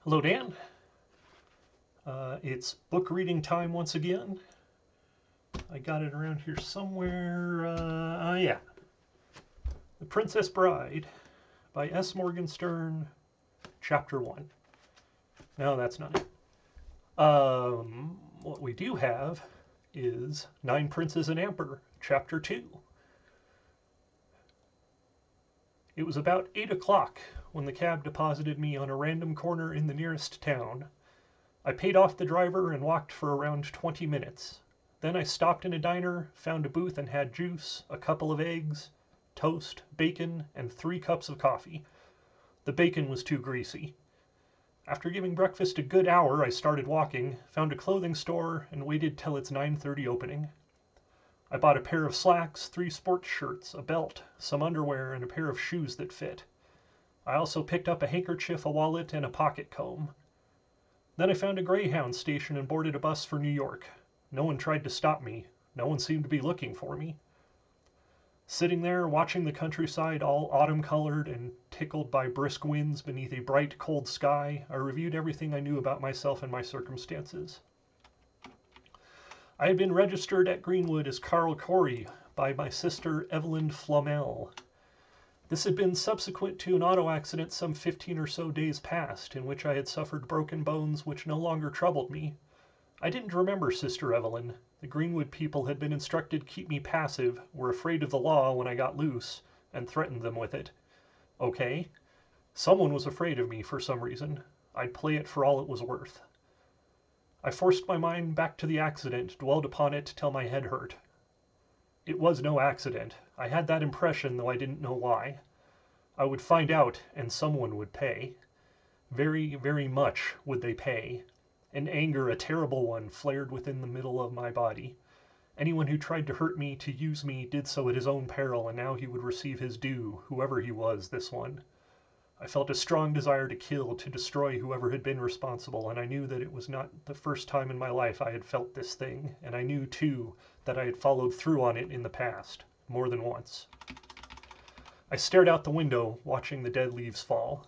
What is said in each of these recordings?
Hello, Dan. It's book reading time once again. I got it around here somewhere. Yeah. The Princess Bride by S. Morgenstern, Chapter 1. No, that's not it. What we do have is Nine Princes and Amber, Chapter 2. It was about 8 o'clock when the cab deposited me on a random corner in the nearest town. I paid off the driver and walked for around 20 minutes. Then I stopped in a diner, found a booth and had juice, a couple of eggs, toast, bacon, and 3 cups of coffee. The bacon was too greasy. After giving breakfast a good hour, I started walking, found a clothing store, and waited till its 9:30 opening. I bought a pair of slacks, 3 sports shirts, a belt, some underwear, and a pair of shoes that fit. I also picked up a handkerchief, a wallet, and a pocket comb. Then I found a Greyhound station and boarded a bus for New York. No one tried to stop me. No one seemed to be looking for me. Sitting there, watching the countryside all autumn-colored and tickled by brisk winds beneath a bright, cold sky, I reviewed everything I knew about myself and my circumstances. I had been registered at Greenwood as Carl Corey by my sister Evelyn Flamel. This had been subsequent to an auto accident some 15 or so days past, in which I had suffered broken bones which no longer troubled me. I didn't remember Sister Evelyn. The Greenwood people had been instructed to keep me passive, were afraid of the law when I got loose, and threatened them with it. Okay. Someone was afraid of me for some reason. I'd play it for all it was worth. I forced my mind back to the accident, dwelled upon it till my head hurt. It was no accident. I had that impression, though I didn't know why. I would find out, and someone would pay. Very, very much would they pay. An anger, a terrible one, flared within the middle of my body. Anyone who tried to hurt me, to use me, did so at his own peril, and now he would receive his due, whoever he was, this one. I felt a strong desire to kill, to destroy whoever had been responsible, and I knew that it was not the first time in my life I had felt this thing, and I knew, too, that I had followed through on it in the past, more than once. I stared out the window, watching the dead leaves fall.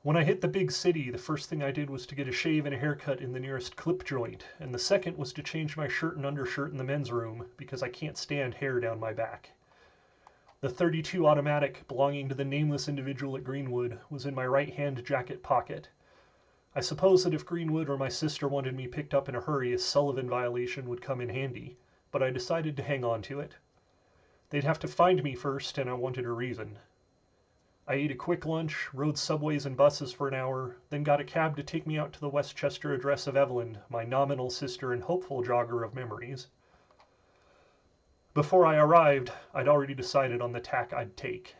When I hit the big city, the first thing I did was to get a shave and a haircut in the nearest clip joint, and the second was to change my shirt and undershirt in the men's room, because I can't stand hair down my back. The .32 automatic belonging to the nameless individual at Greenwood was in my right-hand jacket pocket. I suppose that if Greenwood or my sister wanted me picked up in a hurry, a Sullivan violation would come in handy, but I decided to hang on to it. They'd have to find me first, and I wanted a reason. I ate a quick lunch, rode subways and buses for an hour, then got a cab to take me out to the Westchester address of Evelyn, my nominal sister and hopeful jogger of memories. Before I arrived, I'd already decided on the tack I'd take.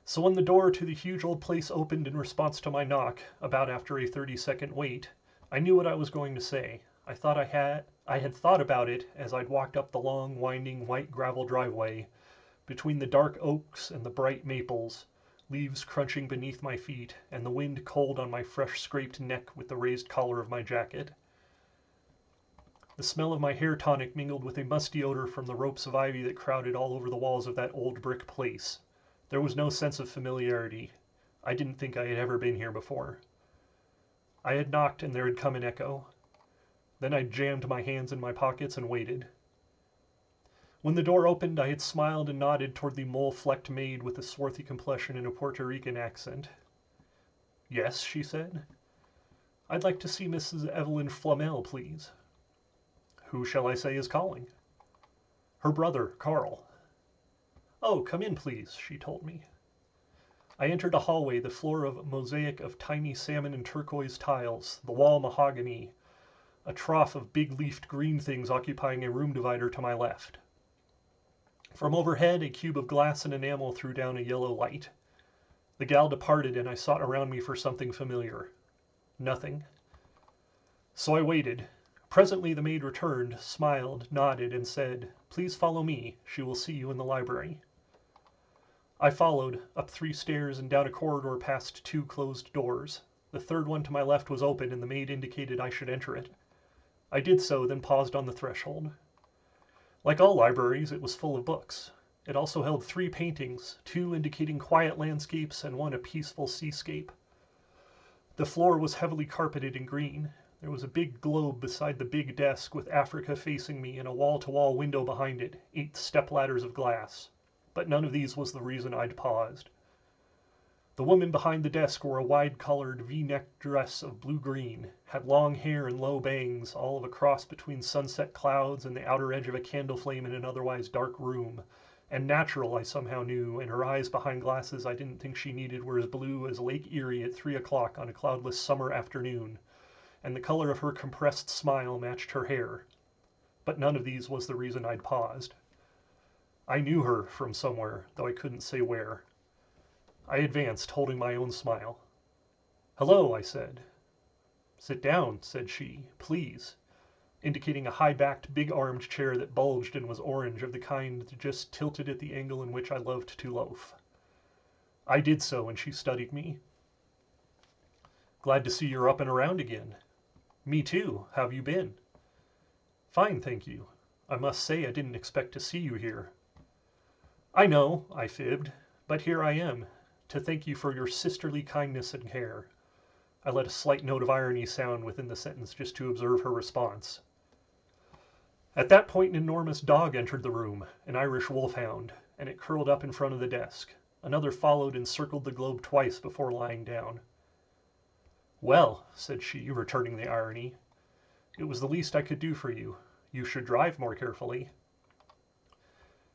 So when the door to the huge old place opened in response to my knock, about after a 30-second wait, I knew what I was going to say. I had thought about it as I'd walked up the long, winding, white gravel driveway, between the dark oaks and the bright maples, leaves crunching beneath my feet, and the wind cold on my fresh scraped neck with the raised collar of my jacket. The smell of my hair tonic mingled with a musty odor from the ropes of ivy that crowded all over the walls of that old brick place. There was no sense of familiarity. I didn't think I had ever been here before. I had knocked and there had come an echo. Then I jammed my hands in my pockets and waited. When the door opened, I had smiled and nodded toward the mole-flecked maid with a swarthy complexion and a Puerto Rican accent. "Yes," she said. "I'd like to see Mrs. Evelyn Flamel, please." "Who shall I say is calling?" "Her brother, Carl." "Oh, come in, please," she told me. I entered a hallway, the floor of mosaic of tiny salmon and turquoise tiles, the wall mahogany, a trough of big-leafed green things occupying a room divider to my left. From overhead, a cube of glass and enamel threw down a yellow light. The gal departed, and I sought around me for something familiar. Nothing. So I waited. Presently the maid returned, smiled, nodded, and said, "Please follow me. She will see you in the library." I followed, up 3 stairs and down a corridor past 2 closed doors. The third one to my left was open, and the maid indicated I should enter it. I did so, then paused on the threshold. Like all libraries, it was full of books. It also held 3 paintings, 2 indicating quiet landscapes and 1 a peaceful seascape. The floor was heavily carpeted in green. There was a big globe beside the big desk with Africa facing me and a wall-to-wall window behind it, 8 stepladders of glass. But none of these was the reason I'd paused. The woman behind the desk wore a wide-collared V-necked dress of blue-green, had long hair and low bangs, all of a cross between sunset clouds and the outer edge of a candle flame in an otherwise dark room, and natural I somehow knew, and her eyes behind glasses I didn't think she needed were as blue as Lake Erie at 3 o'clock on a cloudless summer afternoon, and the color of her compressed smile matched her hair. But none of these was the reason I'd paused. I knew her from somewhere, though I couldn't say where. I advanced, holding my own smile. "Hello," I said. "Sit down," said she, "please," indicating a high-backed, big-armed chair that bulged and was orange, of the kind that just tilted at the angle in which I loved to loaf. I did so, and she studied me. "Glad to see you're up and around again." "Me too. How've you been?" "Fine, thank you. I must say I didn't expect to see you here." "I know," I fibbed, "but here I am, to thank you for your sisterly kindness and care." I let a slight note of irony sound within the sentence just to observe her response. At that point an enormous dog entered the room, an Irish wolfhound, and it curled up in front of the desk. Another followed and circled the globe twice before lying down. "Well," said she, returning the irony, "it was the least I could do for you. You should drive more carefully."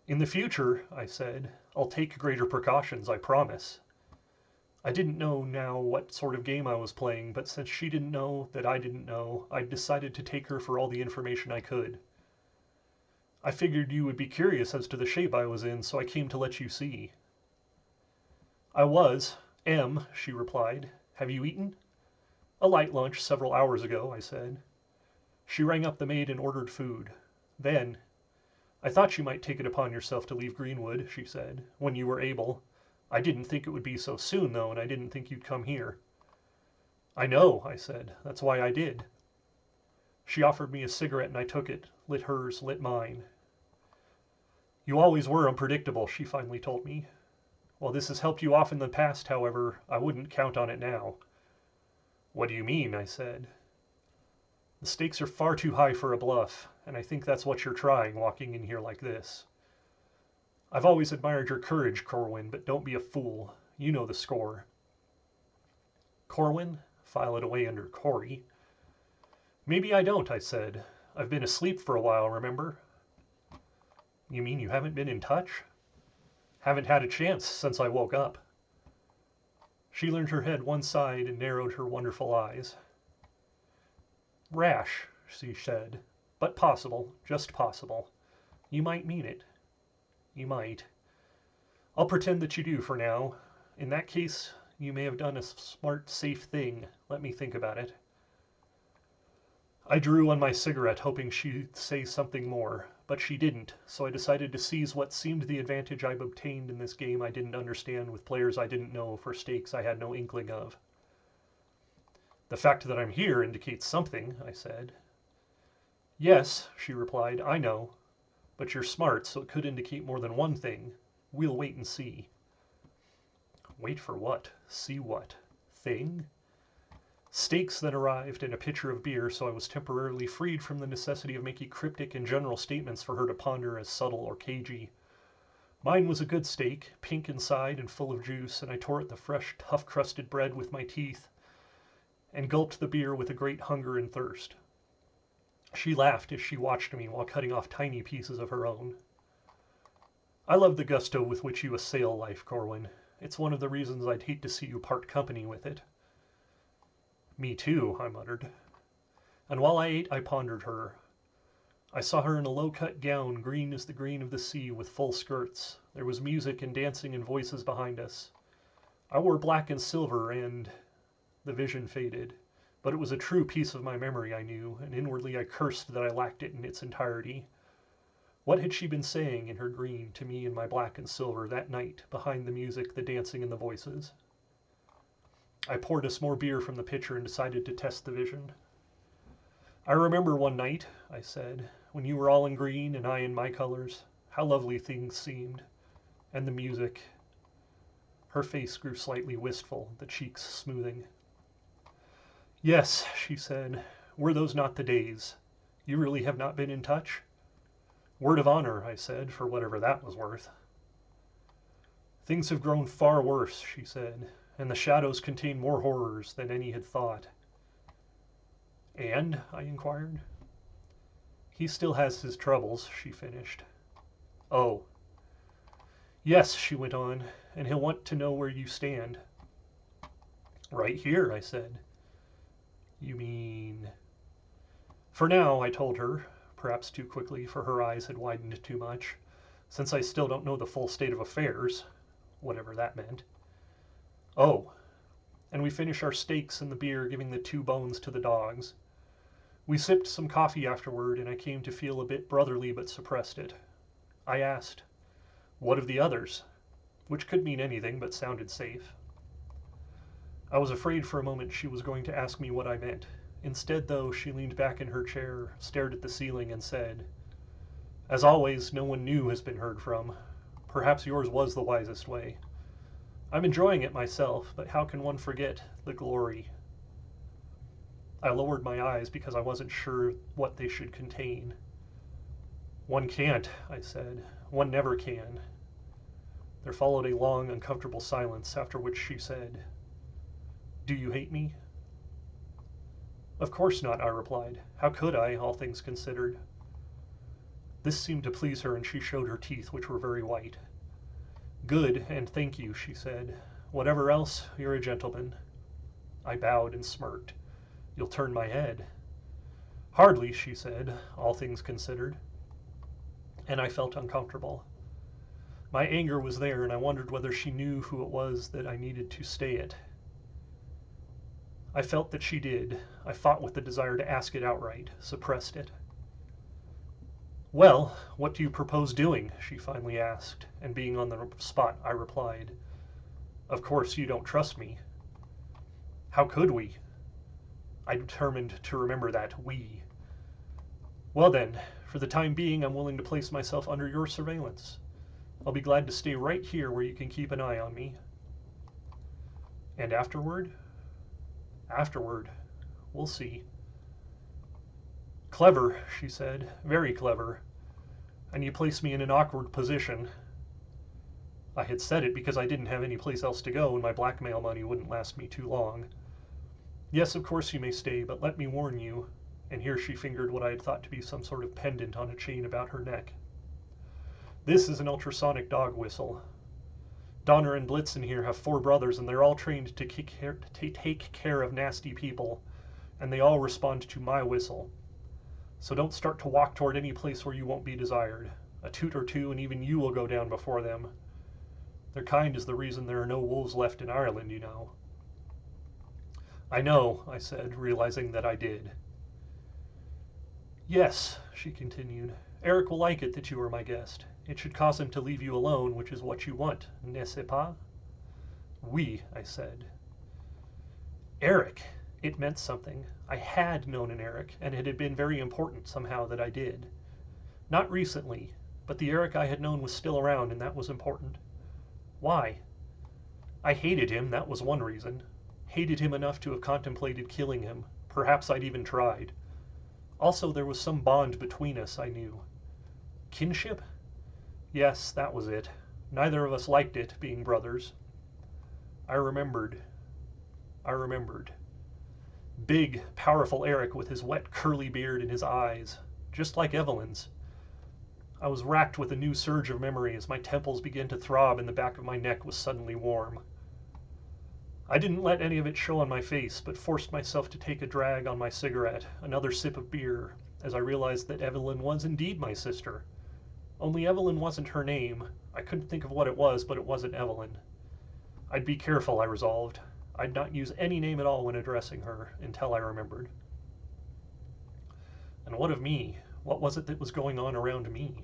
"In the future," I said, "I'll take greater precautions, I promise." I didn't know now what sort of game I was playing, but since she didn't know that I didn't know, I'd decided to take her for all the information I could. "I figured you would be curious as to the shape I was in, so I came to let you see." "Am," she replied. "Have you eaten?" "A light lunch several hours ago," I said. She rang up the maid and ordered food. Then, "I thought you might take it upon yourself to leave Greenwood," she said, "when you were able. I didn't think it would be so soon, though, and I didn't think you'd come here." "I know," I said. "That's why I did." She offered me a cigarette and I took it, lit hers, lit mine. "You always were unpredictable," she finally told me. "While this has helped you off in the past, however, I wouldn't count on it now." "What do you mean?" I said. "The stakes are far too high for a bluff, and I think that's what you're trying, walking in here like this. I've always admired your courage, Corwin, but don't be a fool. You know the score." "Corwin?" File it away under Corey. "Maybe I don't," I said. "I've been asleep for a while, remember?" "You mean you haven't been in touch?" "Haven't had a chance since I woke up." She leaned her head one side and narrowed her wonderful eyes. "Rash," she said, "but possible, just possible. You might mean it. You might. I'll pretend that you do for now. In that case, you may have done a smart, safe thing. Let me think about it." I drew on my cigarette, hoping she'd say something more, but she didn't, so I decided to seize what seemed the advantage I've obtained in this game I didn't understand with players I didn't know for stakes I had no inkling of. "The fact that I'm here indicates something," I said. "Yes," she replied, "I know. But you're smart, so it could indicate more than one thing. We'll wait and see." Wait for what? See what? Thing? Stakes then arrived and a pitcher of beer, so I was temporarily freed from the necessity of making cryptic and general statements for her to ponder as subtle or cagey. Mine was a good steak, pink inside and full of juice, and I tore at the fresh, tough-crusted bread with my teeth and gulped the beer with a great hunger and thirst. She laughed as she watched me while cutting off tiny pieces of her own. "I love the gusto with which you assail life, Corwin. It's one of the reasons I'd hate to see you part company with it." "Me too," I muttered. And while I ate I pondered her. I saw her in a low-cut gown, green as the green of the sea, with full skirts. There was music and dancing and voices behind us. I wore black and silver, and the vision faded. But it was a true piece of my memory, I knew, and inwardly I cursed that I lacked it in its entirety. What had she been saying in her green to me in my black and silver that night, behind the music, the dancing, and the voices? I poured us more beer from the pitcher and decided to test the vision. "I remember one night," I said, "when you were all in green and I in my colors. How lovely things seemed. And the music." Her face grew slightly wistful, the cheeks smoothing. Yes, she said. Were those not the days? You really have not been in touch? Word of honor, I said, for whatever that was worth. Things have grown far worse, she said, and the shadows contain more horrors than any had thought. And? I inquired. He still has his troubles, she finished. Oh. Yes, she went on, and he'll want to know where you stand. Right here, I said. You mean... For now, I told her, perhaps too quickly, for her eyes had widened too much, since I still don't know the full state of affairs, whatever that meant. Oh, and we finished our steaks and the beer, giving the 2 bones to the dogs. We sipped some coffee afterward, and I came to feel a bit brotherly but suppressed it. I asked, what of the others? Which could mean anything but sounded safe. I was afraid for a moment she was going to ask me what I meant. Instead, though, she leaned back in her chair, stared at the ceiling, and said, as always, no one new has been heard from. Perhaps yours was the wisest way. I'm enjoying it myself, but how can one forget the glory? I lowered my eyes because I wasn't sure what they should contain. One can't, I said. One never can. There followed a long, uncomfortable silence, after which she said, do you hate me? Of course not, I replied. How could I, all things considered? This seemed to please her, and she showed her teeth, which were very white. Good, and thank you, she said. Whatever else, you're a gentleman. I bowed and smirked. You'll turn my head. Hardly, she said, all things considered. And I felt uncomfortable. My anger was there, and I wondered whether she knew who it was that I needed to stay it. I felt that she did. I fought with the desire to ask it outright, suppressed it. Well, what do you propose doing? She finally asked, and being on the spot, I replied, of course you don't trust me. How could we? I determined to remember that we. Well then, for the time being, I'm willing to place myself under your surveillance. I'll be glad to stay right here where you can keep an eye on me. And afterward? Afterward, we'll see. Clever, she said, very clever. And you place me in an awkward position. I had said it because I didn't have any place else to go, and my blackmail money wouldn't last me too long. Yes, of course you may stay, but let me warn you. And here she fingered what I had thought to be some sort of pendant on a chain about her neck. This is an ultrasonic dog whistle. Donner and Blitzen here have 4 brothers, and they're all trained to take care of nasty people, and they all respond to my whistle. So don't start to walk toward any place where you won't be desired. A toot or two, and even you will go down before them. Their kind is the reason there are no wolves left in Ireland, you know. I know, I said, realizing that I did. Yes, she continued. Eric will like it that you are my guest. It should cause him to leave you alone, which is what you want, n'est-ce pas? Oui, I said. Eric. It meant something. I had known an Eric, and it had been very important somehow that I did. Not recently, but the Eric I had known was still around, and that was important. Why? I hated him, that was one reason. Hated him enough to have contemplated killing him. Perhaps I'd even tried. Also, there was some bond between us, I knew. Kinship? Yes, that was it. Neither of us liked it, being brothers. I remembered. Big, powerful Eric with his wet, curly beard and his eyes, just like Evelyn's. I was racked with a new surge of memory as my temples began to throb and the back of my neck was suddenly warm. I didn't let any of it show on my face, but forced myself to take a drag on my cigarette, another sip of beer, as I realized that Evelyn was indeed my sister. Only Evelyn wasn't her name. I couldn't think of what it was, but it wasn't Evelyn. I'd be careful, I resolved. I'd not use any name at all when addressing her, until I remembered. And what of me? What was it that was going on around me?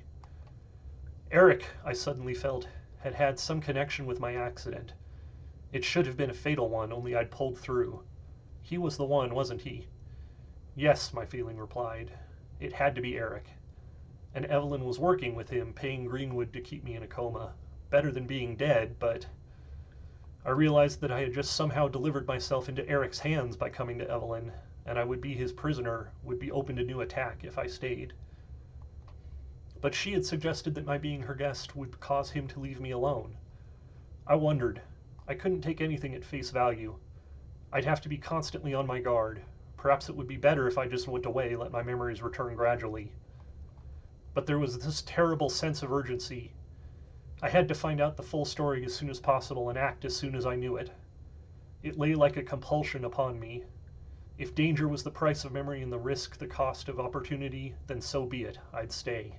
Eric, I suddenly felt, had had some connection with my accident. It should have been a fatal one, only I'd pulled through. He was the one, wasn't he? Yes, my feeling replied. It had to be Eric. And Evelyn was working with him, paying Greenwood to keep me in a coma. Better than being dead, but... I realized that I had just somehow delivered myself into Eric's hands by coming to Evelyn, and I would be his prisoner, would be open to new attack if I stayed. But she had suggested that my being her guest would cause him to leave me alone. I wondered. I couldn't take anything at face value. I'd have to be constantly on my guard. Perhaps it would be better if I just went away, let my memories return gradually. But there was this terrible sense of urgency. I had to find out the full story as soon as possible and act as soon as I knew it. It lay like a compulsion upon me. If danger was the price of memory and the risk the cost of opportunity, then so be it. I'd stay.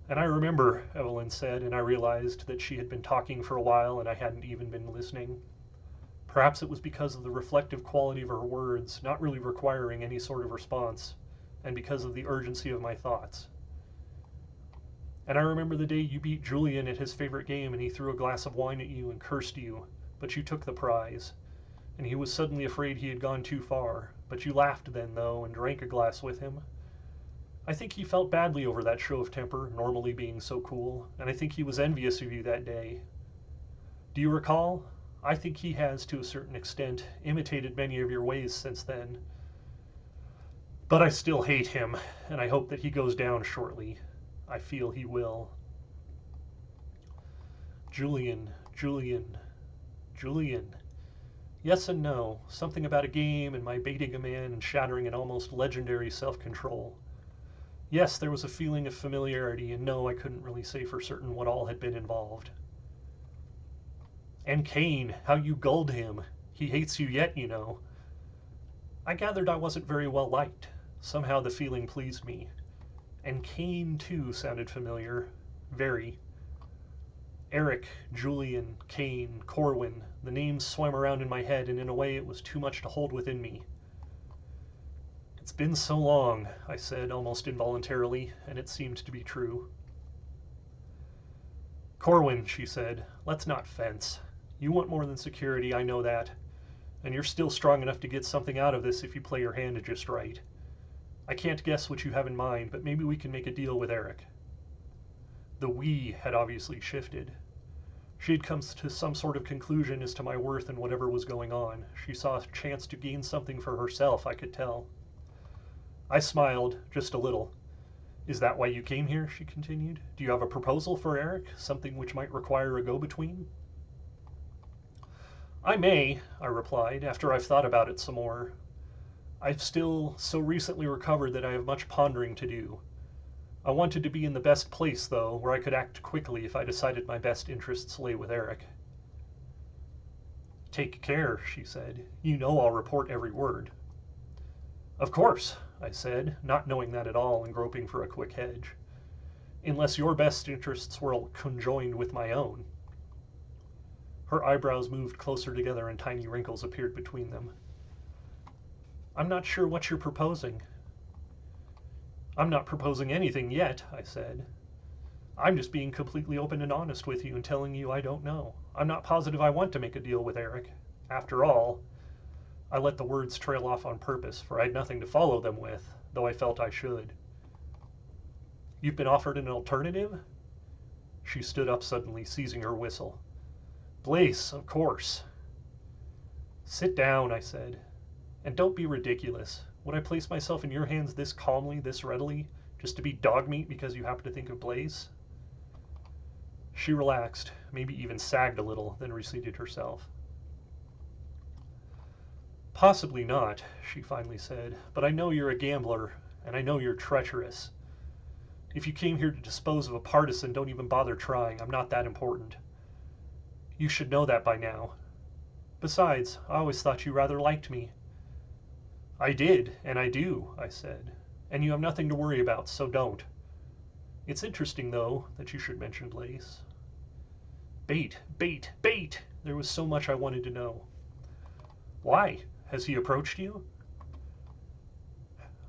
And I remember, Evelyn said, and I realized that she had been talking for a while and I hadn't even been listening. Perhaps it was because of the reflective quality of her words, not really requiring any sort of response, and because of the urgency of my thoughts. And I remember the day you beat Julian at his favorite game and he threw a glass of wine at you and cursed you, but you took the prize. And he was suddenly afraid he had gone too far, but you laughed then, though, and drank a glass with him. I think he felt badly over that show of temper, normally being so cool, and I think he was envious of you that day. Do you recall? I think he has, to a certain extent, imitated many of your ways since then. But I still hate him, and I hope that he goes down shortly. I feel he will. Julian. Yes and no. Something about a game and my baiting a man and shattering an almost legendary self-control. Yes, there was a feeling of familiarity, and no, I couldn't really say for certain what all had been involved. And Kane, how you gulled him. He hates you yet, you know. I gathered I wasn't very well liked. Somehow the feeling pleased me. And Kane, too, sounded familiar. Very. Eric, Julian, Kane, Corwin, the names swam around in my head, and in a way it was too much to hold within me. It's been so long, I said, almost involuntarily, and it seemed to be true. Corwin, she said, let's not fence. You want more than security, I know that. And you're still strong enough to get something out of this if you play your hand just right. I can't guess what you have in mind, but maybe we can make a deal with Eric. The we had obviously shifted. She had come to some sort of conclusion as to my worth and whatever was going on. She saw a chance to gain something for herself, I could tell. I smiled, just a little. Is that why you came here? She continued. Do you have a proposal for Eric? Something which might require a go-between? I may, I replied, after I've thought about it some more. I've still so recently recovered that I have much pondering to do. I wanted to be in the best place, though, where I could act quickly if I decided my best interests lay with Eric. Take care, she said. You know I'll report every word. Of course, I said, not knowing that at all and groping for a quick hedge. Unless your best interests were conjoined with my own. Her eyebrows moved closer together and tiny wrinkles appeared between them. I'm not sure what you're proposing. I'm not proposing anything yet, I said. I'm just being completely open and honest with you and telling you I don't know. I'm not positive I want to make a deal with Eric. After all, I let the words trail off on purpose, for I had nothing to follow them with, though I felt I should. You've been offered an alternative? She stood up suddenly, seizing her whistle. Blaze, of course. Sit down, I said. And don't be ridiculous. Would I place myself in your hands this calmly, this readily, just to be dog meat because you happen to think of Blaze? She relaxed, maybe even sagged a little, then reseated herself. Possibly not, she finally said, but I know you're a gambler, and I know you're treacherous. If you came here to dispose of a partisan, don't even bother trying. I'm not that important. You should know that by now. Besides, I always thought you rather liked me. I did, and I do, I said. And you have nothing to worry about, so don't. It's interesting, though, that you should mention Blaze. Bait! There was so much I wanted to know. Why? Has he approached you?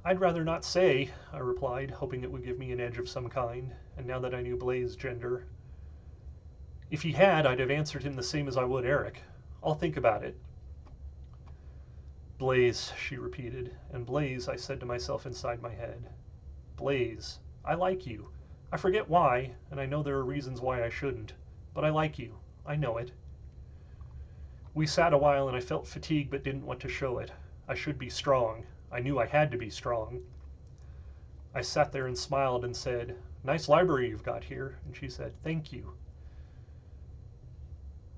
I'd rather not say, I replied, hoping it would give me an edge of some kind, and now that I knew Blaze's gender. If he had, I'd have answered him the same as I would Eric. I'll think about it. Blaze, she repeated, and Blaze, I said to myself inside my head. Blaze, I like you. I forget why, and I know there are reasons why I shouldn't, but I like you. I know it. We sat a while and I felt fatigue but didn't want to show it. I should be strong. I knew I had to be strong. I sat there and smiled and said, "Nice library you've got here." And she said, "Thank you."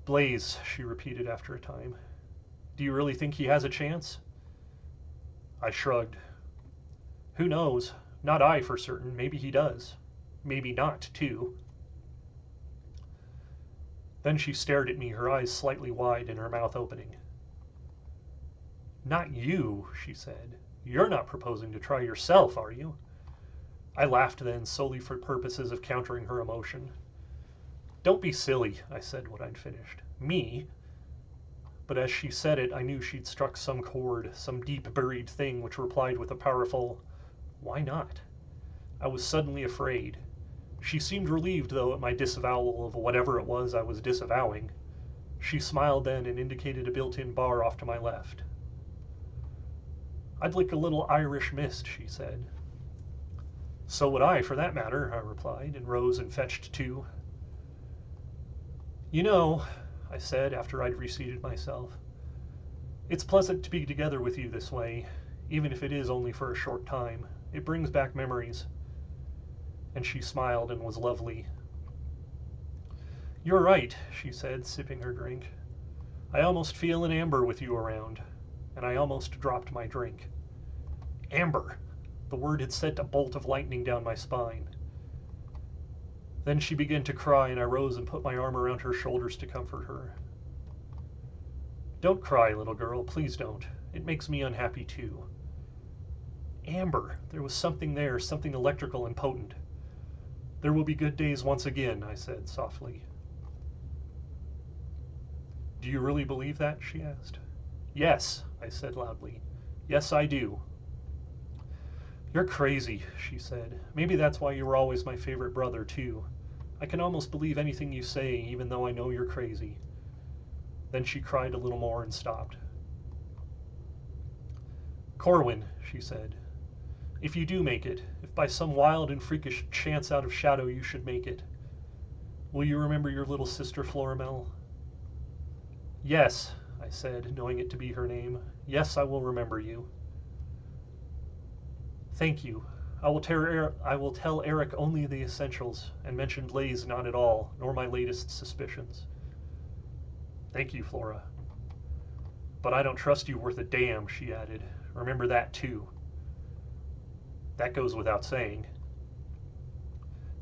"Blaze," she repeated after a time. "Do you really think he has a chance?" I shrugged. "Who knows? Not I for certain. Maybe he does. Maybe not, too." Then she stared at me, her eyes slightly wide and her mouth opening. "Not you," she said. "You're not proposing to try yourself, are you?" I laughed then, solely for purposes of countering her emotion. "Don't be silly," I said when I'd finished. "Me?" But as she said it, I knew she'd struck some chord, some deep buried thing which replied with a powerful, "Why not?" I was suddenly afraid. She seemed relieved, though, at my disavowal of whatever it was I was disavowing. She smiled then and indicated a built-in bar off to my left. "I'd like a little Irish mist," she said. "So would I, for that matter," I replied, and rose and fetched two. "You know," I said after I'd reseated myself, "it's pleasant to be together with you this way, even if it is only for a short time. It brings back memories." And she smiled and was lovely. "You're right," she said, sipping her drink. "I almost feel an amber with you around." And I almost dropped my drink. Amber! The word had sent a bolt of lightning down my spine. Then she began to cry, and I rose and put my arm around her shoulders to comfort her. "Don't cry, little girl, please don't. It makes me unhappy too." Amber! There was something there, something electrical and potent. "There will be good days once again," I said softly. "Do you really believe that?" she asked. "Yes," I said loudly. "Yes, I do." "You're crazy," she said. "Maybe that's why you were always my favorite brother, too. I can almost believe anything you say, even though I know you're crazy." Then she cried a little more and stopped. "Corwin," she said, "if you do make it, if by some wild and freakish chance out of shadow you should make it, will you remember your little sister Florimel?" "Yes," I said, knowing it to be her name. "Yes, I will remember you." "Thank you. I will tell Eric only the essentials, and mention Blaze not at all, nor my latest suspicions." "Thank you, Flora." "But I don't trust you worth a damn," she added. "Remember that, too." "That goes without saying."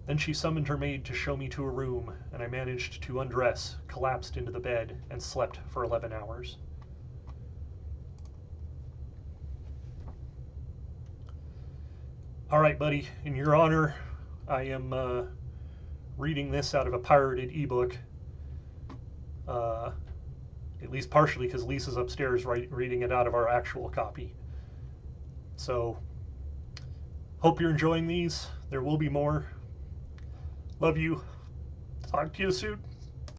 Then she summoned her maid to show me to a room, and I managed to undress, collapsed into the bed, and slept for 11 hours. All right, buddy, in your honor, I am reading this out of a pirated ebook. At least partially because Lisa's upstairs reading it out of our actual copy. So, hope you're enjoying these. There will be more. Love you. Talk to you soon.